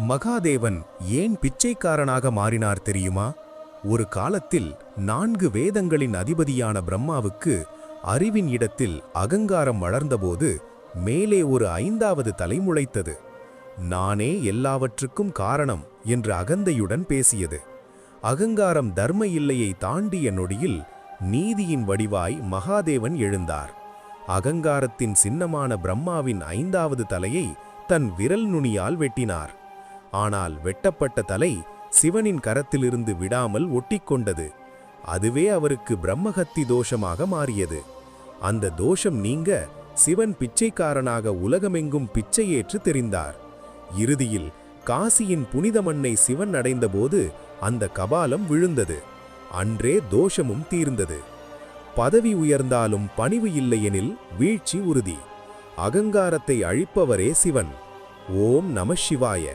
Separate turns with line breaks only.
மகாதேவன் ஏன் பிச்சைக்காரனாக மாறினார் தெரியுமா? ஒரு காலத்தில் 4 வேதங்களின் அதிபதியான பிரம்மாவுக்கு அறிவின் இடத்தில் அகங்காரம் வளர்ந்தபோது மேலே ஒரு 5வது தலை முளைத்தது. நானே எல்லாவற்றுக்கும் காரணம் என்று அகந்தையுடன் பேசியது. அகங்காரம் தர்ம எல்லையை தாண்டிய நொடியில் நீதியின் வடிவாய் மகாதேவன் எழுந்தார். அகங்காரத்தின் சின்னமான பிரம்மாவின் 5வது தலையை தன் விரல் நுனியால் வெட்டினார். ஆனால் வெட்டப்பட்ட தலை சிவனின் கரத்திலிருந்து விடாமல் ஒட்டிக்கொண்டது. அதுவே அவருக்கு பிரம்மஹத்தி தோஷமாக மாறியது. அந்த தோஷம் நீங்க சிவன் பிச்சைக்காரனாக உலகமெங்கும் பிச்சையேற்று தெரிந்தார். இறுதியில் காசியின் புனித மண்ணை சிவன் அடைந்தபோது அந்த கபாலம் விழுந்தது. அன்றே தோஷமும் தீர்ந்தது. பதவி உயர்ந்தாலும் பணிவு இல்லையெனில் வீழ்ச்சி உறுதி. அகங்காரத்தை அழிப்பவரே சிவன். ஓம் நம சிவாய.